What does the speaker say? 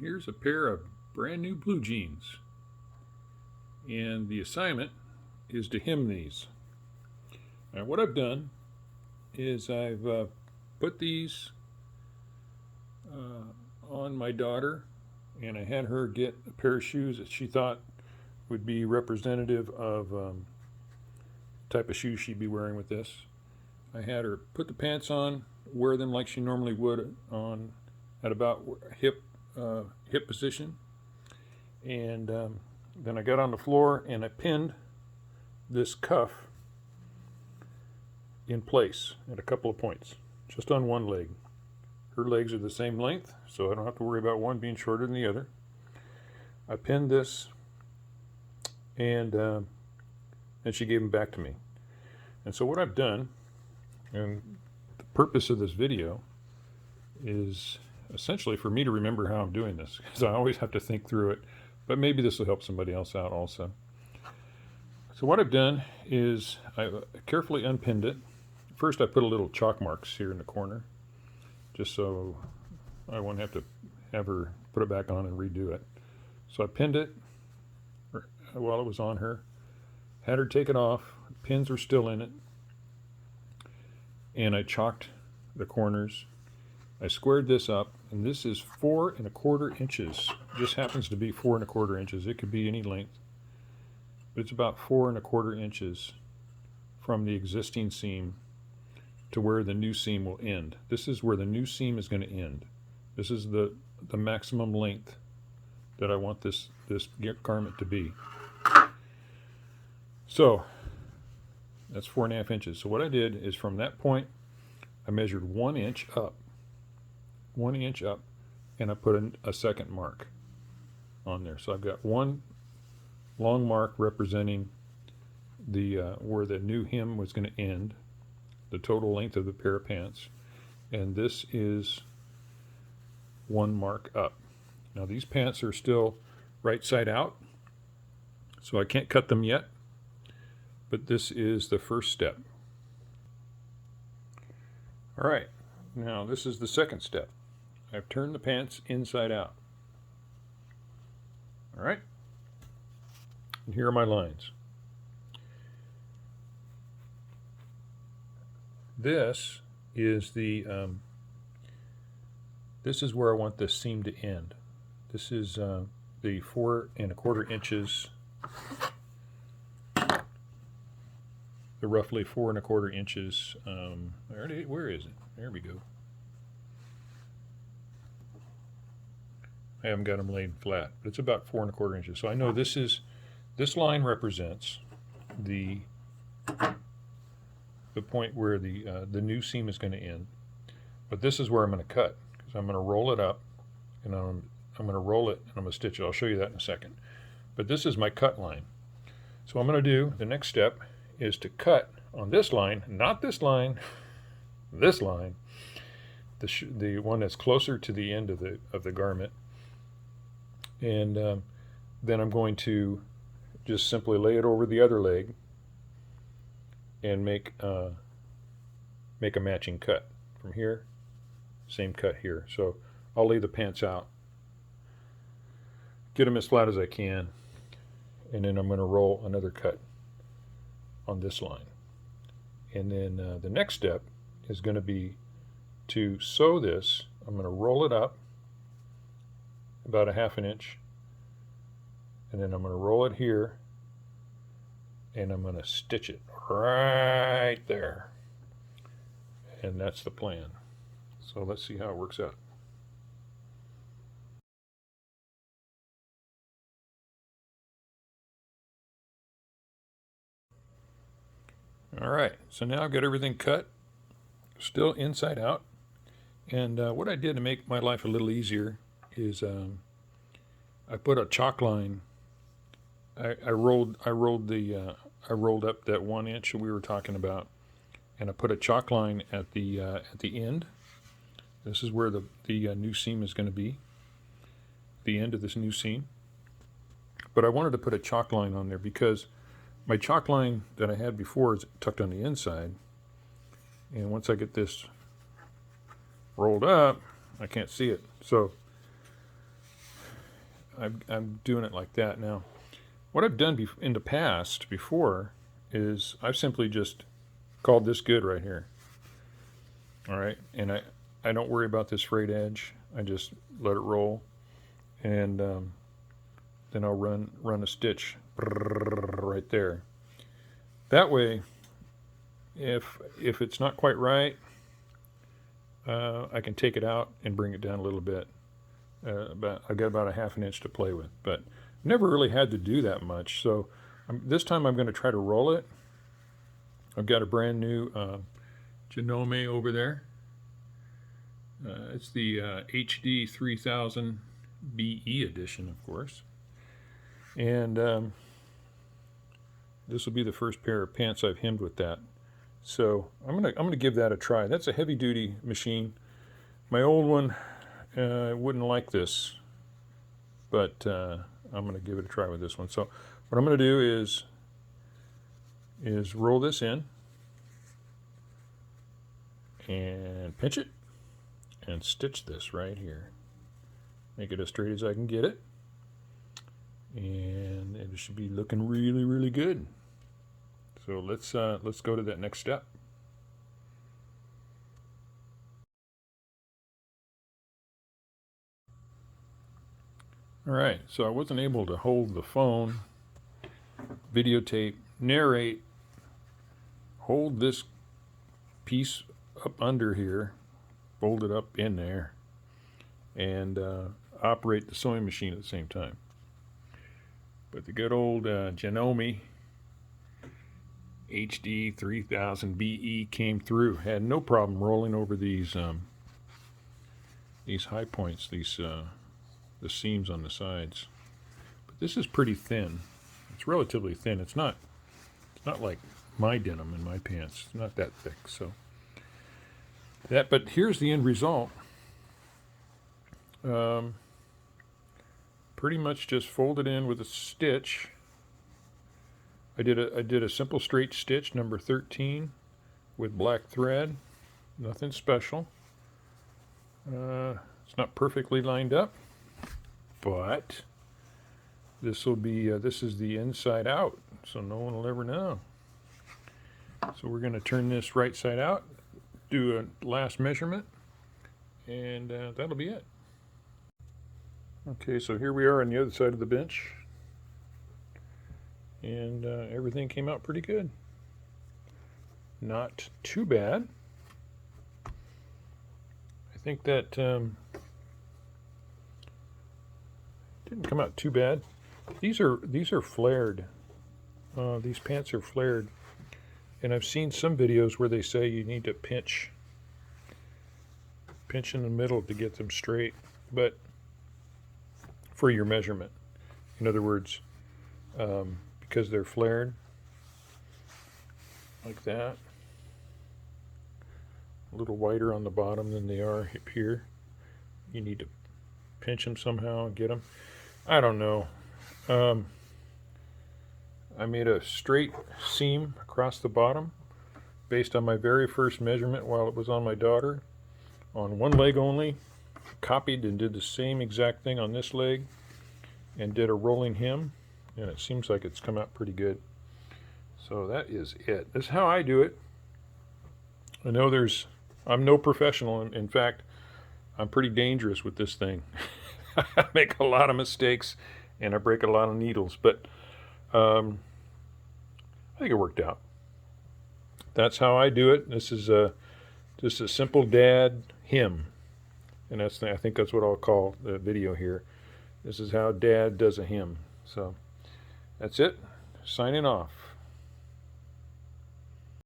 Here's a pair of brand new blue jeans. And the assignment is to hem these. Now what I've done is I've put these on my daughter, and I had her get a pair of shoes that she thought would be representative of type of shoes she'd be wearing with this. I had her put the pants on, wear them like she normally would on at about hip position, and then I got on the floor and I pinned this cuff in place at a couple of points, just on one leg. Her legs are the same length, so I don't have to worry about one being shorter than the other. I pinned this, and she gave them back to me. And so what I've done, and the purpose of this video is essentially for me to remember how I'm doing this, because I always have to think through it, but maybe this will help somebody else out also. So what I've done is I carefully unpinned it. First I put a little chalk marks here in the corner, just so I won't have to have her put it back on and redo it. So I pinned it while it was on her, had her take it off, pins were still in it, and I chalked the corners. I squared this up, and this is 4 1/4 inches. Just happens to be 4 1/4 inches. It could be any length, but it's about 4 1/4 inches from the existing seam to where the new seam will end. This is where the new seam is going to end. This is the maximum length that I want this garment to be. So that's 4 1/2 inches. So what I did is from that point I measured 1 inch up, 1 inch up, and I put a second mark on there. So I've got one long mark representing the where the new hem was going to end, the total length of the pair of pants, and this is one mark up. Now these pants are still right side out, so I can't cut them yet, but this is the first step. All right, now this is the second step. I've turned the pants inside out. All right, and here are my lines. This is the this is where I want this seam to end. This is the 4 1/4 inches, the roughly 4 1/4 inches. Where is it? There we go. I haven't got them laid flat, but it's about 4 1/4 inches. So I know this line represents the point where the new seam is going to end. But this is where I'm going to cut, because I'm going to roll it up, and I'm going to roll it and I'm going to stitch it. I'll show you that in a second. But this is my cut line. So what I'm going to do, the next step, is to cut on this line, not this line, this line, the one that's closer to the end of the garment, and then I'm going to just simply lay it over the other leg and make a matching cut from here, same cut here. So I'll lay the pants out, get them as flat as I can, and then I'm going to roll another cut on this line. And then the next step is going to be to sew this. I'm going to roll it up about 1/2 inch, and then I'm going to roll it here, and I'm going to stitch it right there. And that's the plan. So let's see how it works out. All right, so now I've got everything cut, still inside out. And what I did to make my life a little easier is I put a chalk line. I rolled up that 1 inch that we were talking about, and I put a chalk line at the end. This is where the new seam is going to be, the end of this new seam. But I wanted to put a chalk line on there because my chalk line that I had before is tucked on the inside, and once I get this rolled up, I can't see it. So I'm doing it like that now. What I've done in the past before is I've simply just called this good right here. All right, and I don't worry about this frayed edge. I just let it roll, and then I'll run a stitch right there. That way, if it's not quite right, I can take it out and bring it down a little bit. I've got about a half an inch to play with, but never really had to do that much. So this time I'm going to try to roll it. I've got a brand new Janome over there. It's the HD 3000 BE edition, of course. And this will be the first pair of pants I've hemmed with that. So I'm gonna give that a try. That's a heavy duty machine. My old one wouldn't like this, but I'm gonna give it a try with this one. So what I'm gonna do is roll this in and pinch it and stitch this right here. Make it as straight as I can get it, and it should be looking really, really good. So let's go to that next step. All right, so I wasn't able to hold the phone, videotape, narrate, hold this piece up under here, fold it up in there, and operate the sewing machine at the same time. But the good old Janome HD 3000 BE came through. Had no problem rolling over these high points, the seams on the sides. But this is pretty thin. It's relatively thin. It's not like my denim in my pants. It's not that thick. So but here's the end result. Pretty much just fold it in with a stitch. I did a simple straight stitch, number 13, with black thread. Nothing special. It's not perfectly lined up, but this is the inside out, so no one will ever know. So we're going to turn this right side out, do a last measurement, and that'll be it. Okay, so here we are on the other side of the bench, and everything came out pretty good. Not too bad. I think that didn't come out too bad. These are flared. These pants are flared, and I've seen some videos where they say you need to pinch in the middle to get them straight, but for your measurement. In other words, because they're flared like that, a little wider on the bottom than they are up here, you need to pinch them somehow and get them. I don't know. I made a straight seam across the bottom based on my very first measurement while it was on my daughter, on one leg only. Copied and did the same exact thing on this leg and did a rolling hem, and it seems like it's come out pretty good. So that is it. That's how I do it. I know I'm no professional. In fact, I'm pretty dangerous with this thing. I make a lot of mistakes and I break a lot of needles, but I think it worked out. That's how I do it. This is just a simple dad hem, and I think that's what I'll call the video here. This is how Dad does a hem. So that's it. Signing off.